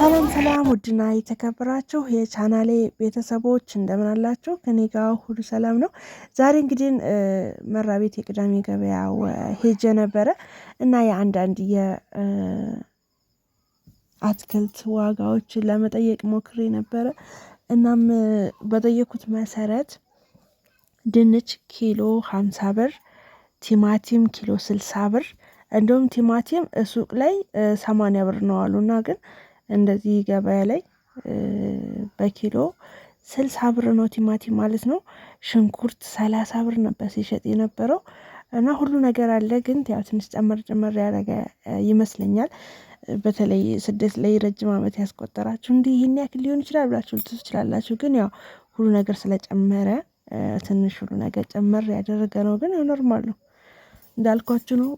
ሰላም ውድና የተከበራችሁ የቻናሌ ቤተሰቦች እንደምን አላችሁ? ከኔ ጋር ሁሉ ሰላም ነው። ዛሬ እንግዲህ መራቤት የቅዳሜ ገበያ ሄጄ ነበረ እና የአንዳንድ የአትክልት ዋጋዎችን ለመጠየቅ ሞክሬ ነበረ። እናም በጠየኩት መሰረት ድንች ኪሎ 50 ብር፣ ቲማቲም ኪሎ 60 ብር፣ እንዲሁም ቲማቲም ሱቅ ላይ 80 ብር ነው አሉና ግን እንደዚህ ገበያ ላይ በኪሎ 60 ብር ነው ቲማቲም ማለት ነው። ሽንኩርት 30 ብር ነበር ሲሸጥ የነበረው እና ሁሉ ነገር አለ። ግን ያው ትንሽ ጨመር ያደረገ ይመስለኛል። በተለይ ስደት ላይ ረጅም ዓመት ያስቆጠራችሁ እንዲህ ይሄን ያክል ሊሆን ይችላል ብላችሁ ልትሉ ትችላላችሁ። ግን ያው ሁሉ ነገር ስለጨመረ ትንሽ ሁሉ ነገር ጨመር ያደረገ ነው። ግን ኖርማል ነው እንዳልኳችሁ ነው።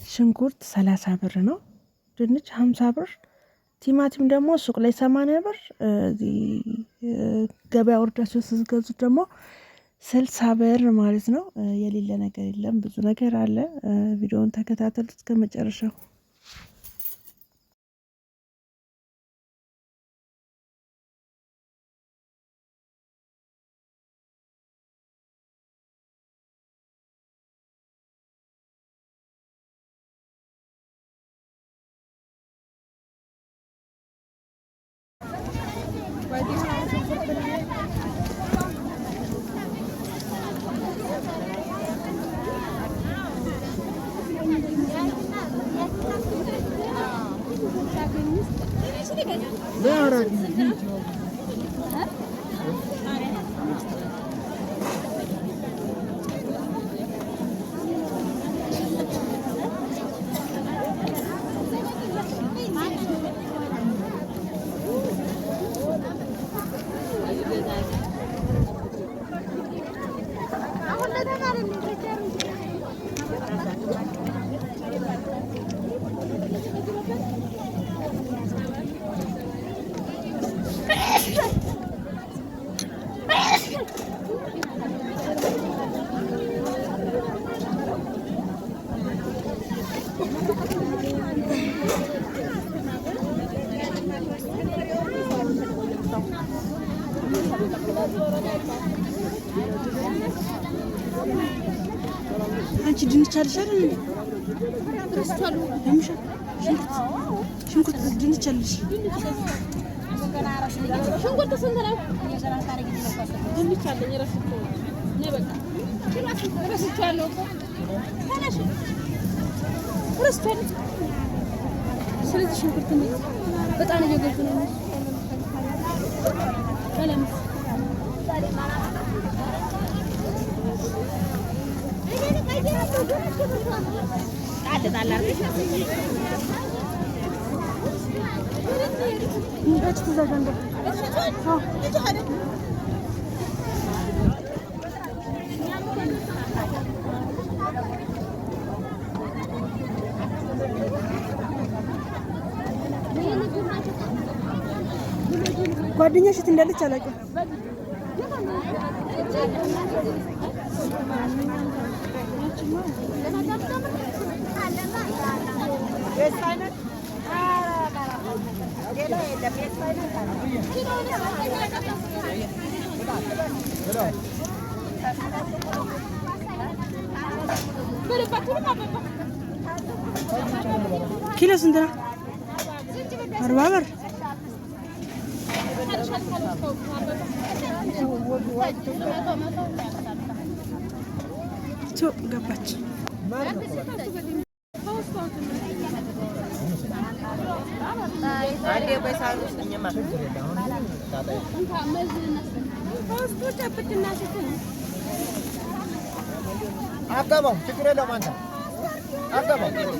ሽንኩርት 30 ብር ነው። ድንች 50 ብር፣ ቲማቲም ደግሞ ሱቅ ላይ 80 ብር፣ እዚህ ገበያ ወርዳችሁ ስትገዙት ደግሞ 60 ብር ማለት ነው። የሌለ ነገር የለም፣ ብዙ ነገር አለ። ቪዲዮውን ተከታተሉት እስከ መጨረሻው። አንቺ ድንች አለሽ አይደል? ሽንኩርት ድንች አለሽ? ሽንኩርት ስንት ነው? ድንች አለኝ እረስቼ ነው። በቃ እረስቼዋለሁ እኮ ተነሽ እረስቼዋለሁ። ስለዚህ ሽንኩርት በጣም እየገዙ ነው። ሰላም ጓደኛሽ የት እንዳለች አላውቅም። ኪሎ ስንት ነው? 40 ብር። ገባች። አገባው ችግር የለውም። አንተ አገባው ምንድን ነው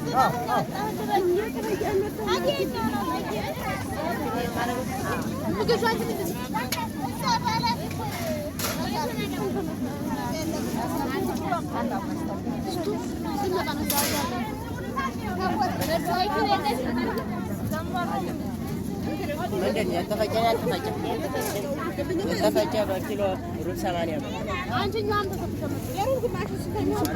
የተፈጨ በኪሎ ሩብ 80 ነው። አንቺኛም ተሰጥቶ የሩብ ግማሽ እስከሚሆን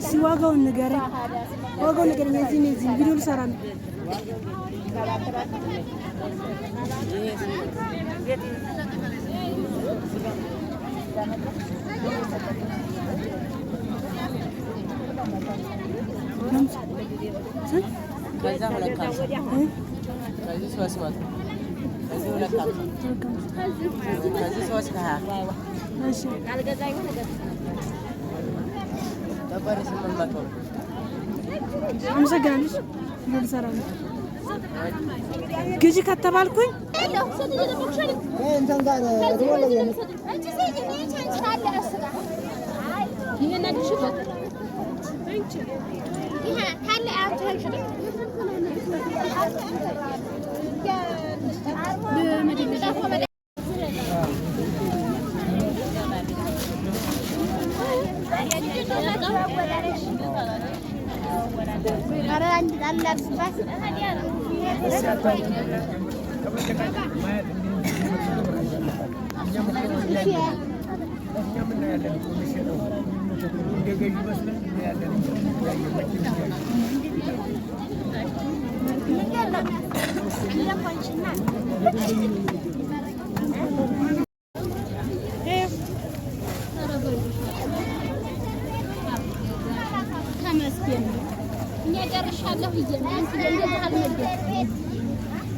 ሲዋጋውን ንገረኝ ዋጋውን ንገረኝ እዚህ ቪዲዮ ልሰራ ነው ከዛ ሁለት ከዚህ 300 ከዚህ ሁለት ከዚህ 320 እሺ አልገዛኝ ነገር ተቆርስ ምን መጣው አመሰግናለሁ ልሰራ ነው ግዢ ከተባልኩኝ እንትን ጋር ደወለ አንቺ ሰይድ ነኝ አንቺ ታለ አስጋ ይሄን አድሽበት አንቺ ይሄ ታለ አንቺ አንቺ ጨርሻለሁ ይየናንስ እንደዚህ አልመደም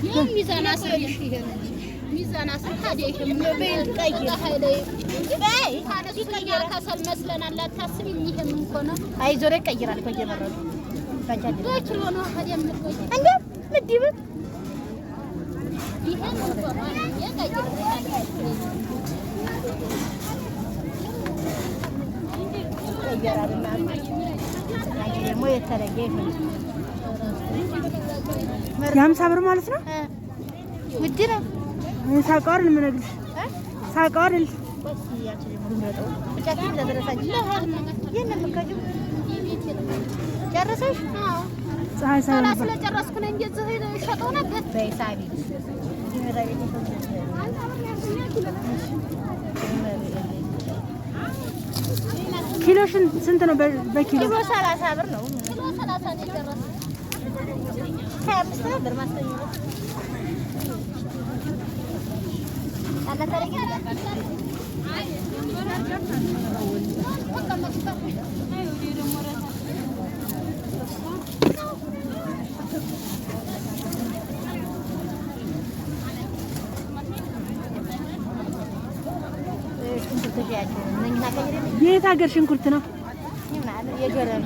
የሚዛና ሰልሽ ይሄ ሚዛና ሰልታዴ ከመበል ቀይር በይ ታነሱ ከኛ ከሰል መስለናል አታስቢ ይሄ ምን ኮነ አይዞሬ ቀይራል እኮ እየመረጡ ባጃጅ ለኪሎ ነው ከደምር ቆይ እንዴ ምድብ ይሄ ምን ኮነ የቀይር ቀይራልና ደግሞ የተለየ የ50 ብር ማለት ነው ውድ ነው ሳቃር ልምነግርሽ ሳቃር ጨረሰሽ? ፀሐይ ሳይሆን ስለጨረስኩ ነው እንጂ ሸጠው ነበር በሂሳቢ ኪሎሽን ስንት ነው በኪሎ? ኪሎ 30 ብር ነው። ኪሎ 30 ነው የጨረስኩት 25 ብር ማስተኛ አላ ታሪክ የት ሀገር ሽንኩርት ነው? የገረን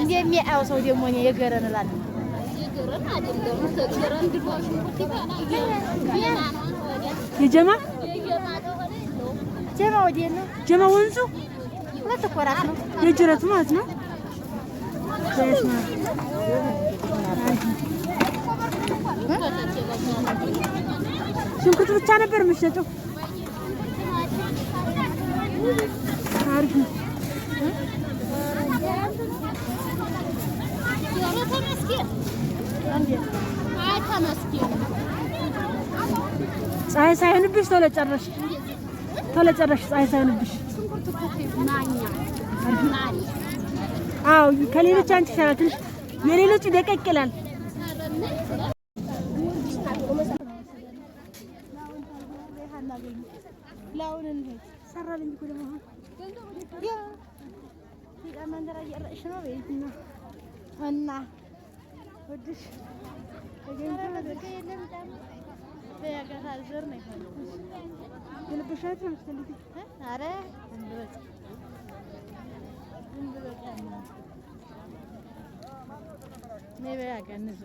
እንደሚያው ሰው ደግሞ የገረን እላለሁ። የገረን አይደለም ገረን ድሮ ሽንኩርት ይባላል። የጀማ ጀማ ወዲህ ነው። ጀማ ወንዙ ሁለት ኮራት ነው የጅረቱ ማለት ነው። ሽንኩርት ብቻ ነበር የምትሸጠው? አሪፍ ነው። አይ ተመስገን ፀሐይ ሳይሆንብሽ ቶሎ ጨረሽ ፀሐይ ሳይሆንብሽ ሽንኩርት እኮ ማኛ አዎ ከሌሎች አንቺ ሸራትሽ የሌሎች ደቀቅ ይላል ላውን ሰራልኝ እኮ ደግሞ ያ መንገራ እየረሽ ነው ቤትና እና ወድሽ በያጋታ ዘር ነው የልብሻት ነው ምስተልቲ አረ እንበቃ ነው በያጋነዙ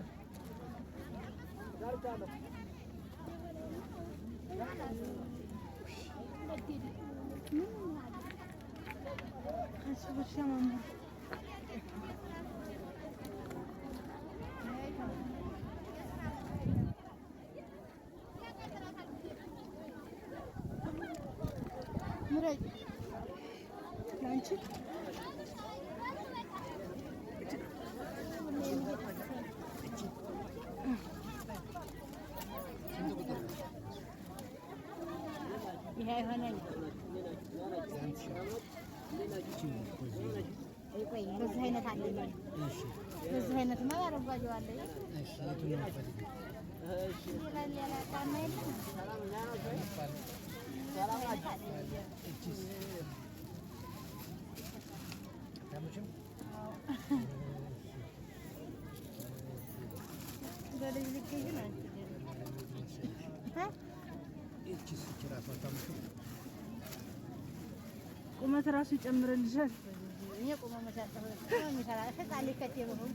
ይሄ ይሆናል በዚህ አይነት አለኝ በዚህ አይነት ነው አረጋጅው አለ እሺ የቱን ነው እሺ ሌላ ታማ የለም እቺስ ታምሽም ገለጅ ልከኝ ነው እቺስ ራሷ ታምሽም ቁመት ራሱ ይጨምርልሻል እኔ ቁመት ያጣሁ ነው የሚሰራ ፈቃሊ ከቴበው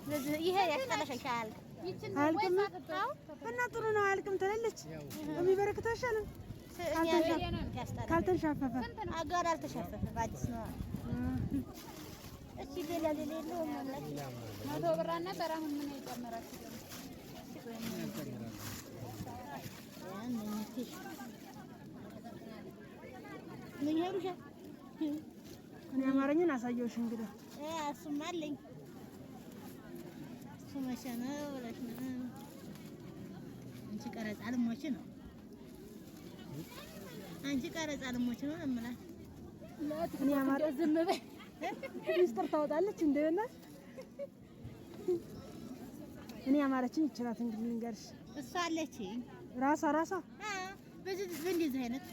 ስለዚህ ይሄ ያስጠላሻል አልቅም እና ጥሩ ነው አልቅም ትላለች የሚበረክተው አይሻልም ካልተንሻፈፈ አጋር አልተሻፈፈ ባዲስ ነው እሺ ሌላ ነው ማለት መቶ ብራና በራሁን ምን ይጨምራችሁ ምን ይሄዱሽ እኔ አማርኛን አሳየውሽ እንግዲህ እሱም አለኝ እሱ መቼ ነው ብለሽ ነው አንቺ ቀረጻ ልሞች ነው አንቺ ቀረጻ ልሞች ነው እምላት እኔ አማርኛ ዝም በይ ሚስጥር ታወጣለች እንደሆነ እኔ አማርኛ ይችላል እንግዲህ ልንገርሽ እሷ አለች ራሳ በዚህ እንደዚህ አይነት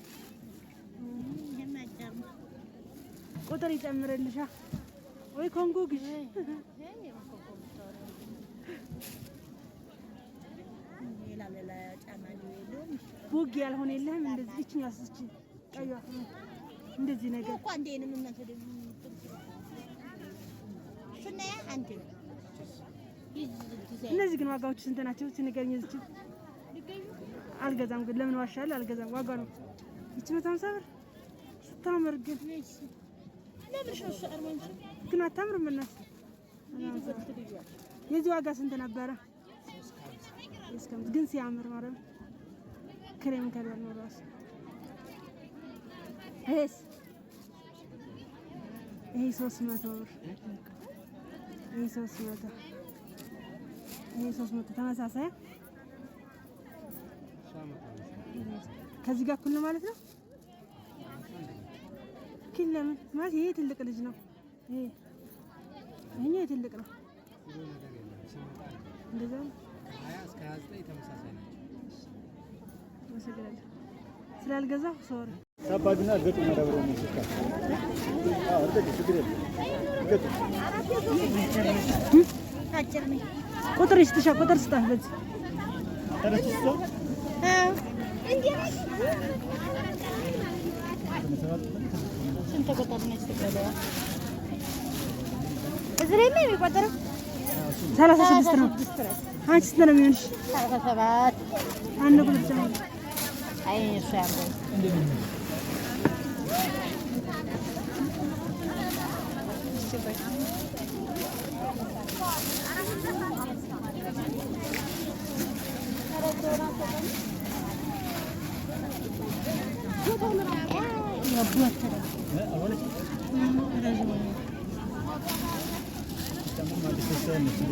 የማይጨርም ቁጥር ይጨምርልሻ ወይ ኮንጎ ግዢ ሌላ ጫማ ነው ቦግ ያልሆነ የለህም እንደዚህ እቺኛ አስቺ ቀይዋ እንደዚህ ነገር እኮ አንዴ ነው እናንተ ደግሞ ስናያ አንዴ እነዚህ ግን ዋጋዎቹ ስንት ናቸው ሲነገርኝ እዚህ አልገዛም ግን ለምን ዋሻለሁ አልገዛም ዋጋ ነው እቺ 150 ብር ስታምር ግን ለምን ሸሽ አርማንቺ ግን አታምርም እና የዚህ ዋጋ ስንት ነበረ እስከም ግን ሲያምር ማለት ክሬም ከለር ነው ራስ ይሄ 300 ብር ይሄ 300 ተመሳሳይ ከዚህ ጋር እኩል ነው ማለት ነው ለምን ማለት ይሄ ትልቅ ልጅ ነው ይሄ ትልቅ ነው እንደዛ 20 እስከ 29 ተመሳሳይ ነው ወሰደለ ስላልገዛው ሶሪ ሳባድና ገጡ መደብሮ ነው ሲካ አርገጭ ችግር የለም ገጡ አጭር ነው ቁጥር ይስተሻ ቁጥር ስጣት በዚህ ተረስቶ እንዴ ስንት ቁጥር ነው ስትቀበለው እዚህ ላይ ነው የሚቆጠረው 36 ነው አንቺ ስንት ነው የሚሆንሽ 37 አንድ ቁጥር ጨምር አይ እሱ ያለው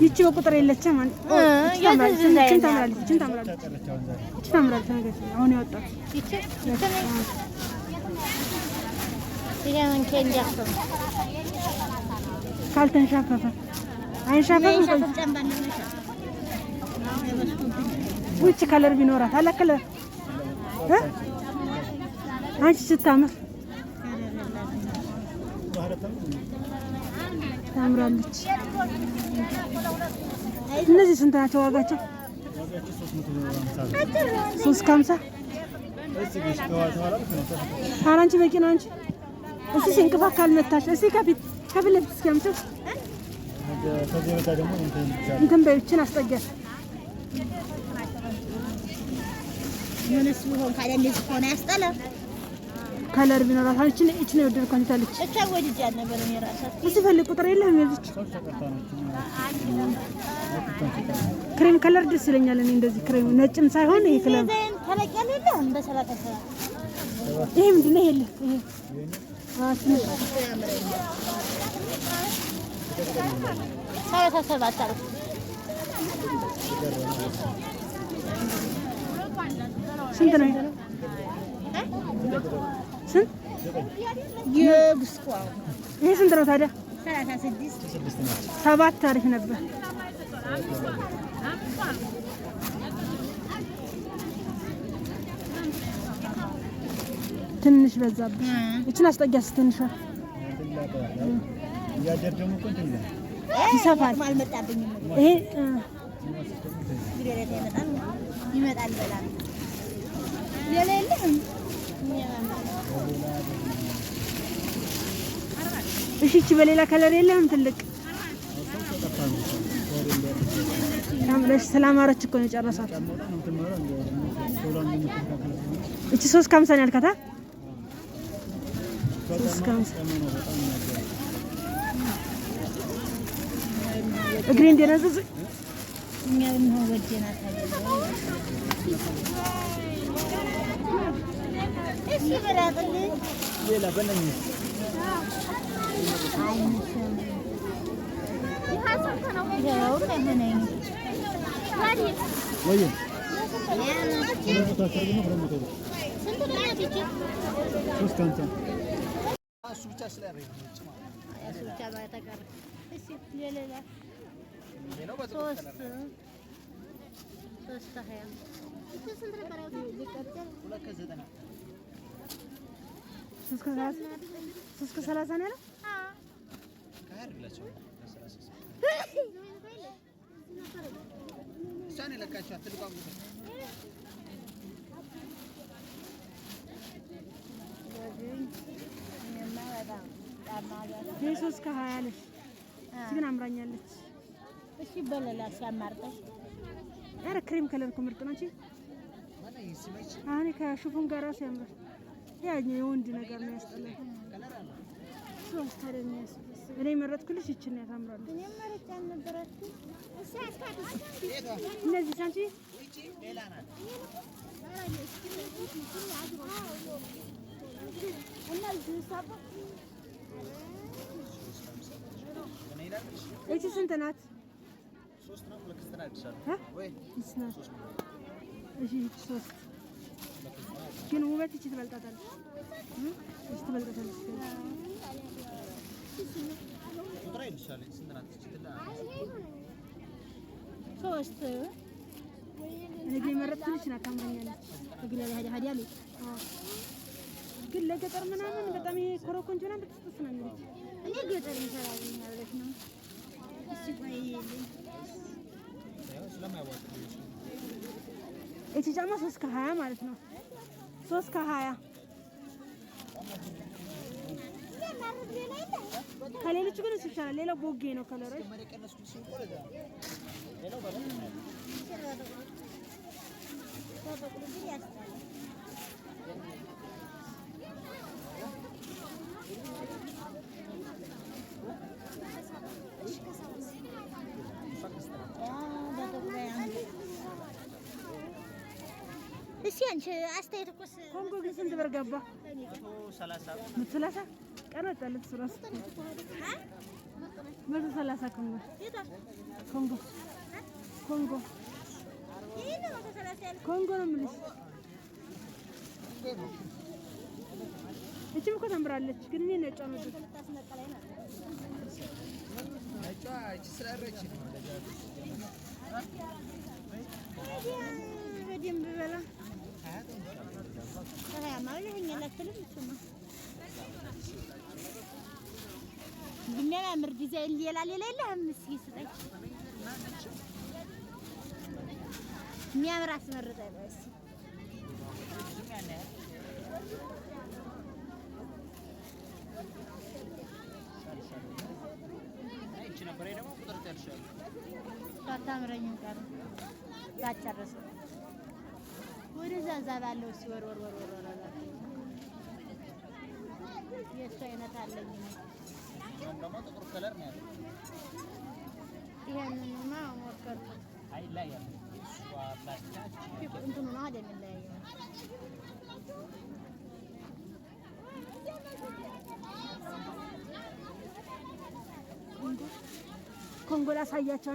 ይቺ በቁጥር የለችም ማለት ታምራለች ነገር አሁን ያወጣት ካልተንሻፈፈ አይንሻፈፍም። ውጭ ከለር ቢኖራት አለ ከለር አንቺ ስታምር ታምራለች። እነዚህ ስንት ናቸው ዋጋቸው? 350 አንቺ በቂ ነው። አንቺ እስኪ እንቅፋት ካልመታሽ እስኪ ከፊት ለፊት እስኪ አምጪው። እንትን በይችን አስጠጊያት። ምንስ ቢሆን ካለ እንደዚህ ሆነ ያስጠላ ከለር ቢኖራት እቺ ነው የወደድኳት ታለች። እቻ ወድጃት ነበር እኔ ራሴ። እዚህ ፈልግ ቁጥር የለህም የዚች ክሬም ከለር ደስ ይለኛል። እኔ እንደዚህ ክሬም ነጭም ሳይሆን ይሄ ክለር ተለቀለ የለም በሰላሳ ይሄ ምንድነው? ይሄ ይሄ ስንት ነው? ስንት የብስኳው ይሄ ስንት ነው ታዲያ? 36 7 ታሪክ ነበር። ትንሽ በዛብሽ። እቺን አስጠጊያስ ትንሽ ያደርደሙ ኮንቲኒ ይሰፋል። አልመጣብኝም። ይሄ ይመጣል በላል የሌለም እሺ እቺ በሌላ ከለር የለም ትልቅ ታምረሽ ሰላማረች እኮ ነው ጨረሳት። እቺ 350 ነው ያልካታ? 350 እግሬ እንደነዘዘ እኛ ነው ወደናት አይደል? እሺ በላልኝ ሌላ በለኝ ሶስት ከሰላሳ ነው ያለው። ይሄ 320 አለሽ ግን አምራኛለች። እሺ በለላ ሲያማርጠሽ ኧረ ክሬም ከለር እኮ ምርጥ ነው። እንጂ አሁን ከሽፉን ጋር ራሱ ያምራል። ያኛው የወንድ ነገር ነው ያስጠላል። ሶስት ታደኛስ እኔ መረጥኩልሽ ይችን ነው ታምራለች። እኔ መረጥ ያልነበረች እሺ አስካትስ እነዚህ ሳንቺ ሌላ ናት እነዚህ ሳባ እቺ ስንት ናት? 3 ነው ለክስተና አዲስ ወይ ስናት እሺ 3 ግን ውበት እቺ ትበልጣታለች። እቺ ትበልጣታለች። ቁጥር አይልሻለች ስንት ናት? ሶስት እኔ መረጥኩልሽ ናት ታምራኛለች። እግሬ ላይ ሀዲያ ላይ ግን ለገጠር ምናምን በጣም ይሄ ኮረኮንጆ ነው በጥጥስ ነው የሚሉት። እኔ ገጠር ይሰራልኝ ማለት ነው። እሺ ቆይ ስለማይዋጥ እቺ ጫማ 320 ማለት ነው። 320 ከሌሎቹ ግን እሱ ይሻላል። ሌላው ቦጌ ነው ከለሩ። እሺ አንቺ አስተያየት እኮ ኮንጎ ግን ስንት ብር ገባ? 130 130 ቀረጠለት ሱራስ 130 ኮንጎ ኮንጎ ኮንጎ ኮንጎ ነው የምልሽ። እቺም እኮ ታምራለች ግን እኔ ነጯ ነው ነጯ እቺ ስለረች ነው በደንብ በላ ማለት ይሄን ለክልም እሱማ የሚያምር ዲዛይን ሌላ የለም። እስኪ ስጠኝ የሚያምር አስመርጠኝ በስ እቺ ነበር ደግሞ ቁጥር ተርሻለሁ ታታምረኝም ቀር ባጨረሰ ወደዛ ዛባለው ሲወር የእሱ አይነት አለኝ ነው። ደግሞ ጥቁር ከለር ነው ያለው። ይሄንንማ ሞከርኩት። አይ ላይ ያለው እንትኑ ነው አይደል የሚለያየው። ኮንጎ ላሳያቸው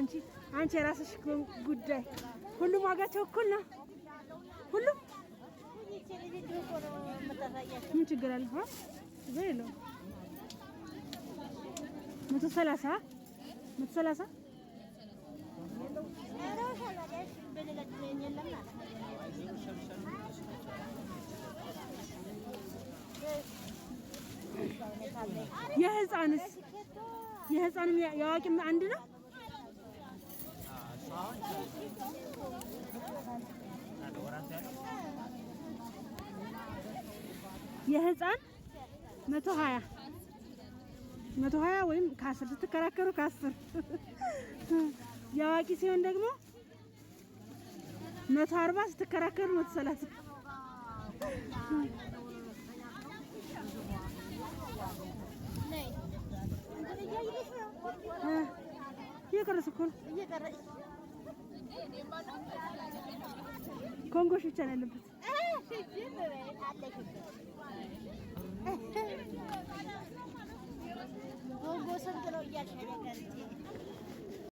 አንቺ የራስሽ ጉዳይ። ሁሉም ዋጋቸው እኩል ነው። ሁሉም ምን ችግር አለ? ዘይሎ 130 የህፃንም የአዋቂም አንድ ነው። የህፃን 120 ወይም ከ10 ስትከራከሩ ከ10 የአዋቂ ሲሆን ደግሞ 140 ስትከራከሩ 130 እየቀረስ እኮ ነው። ኮንጎሽ ብቻ ነው ያለበት። ኮንጎ ስንት ነው እያልሽ ነገር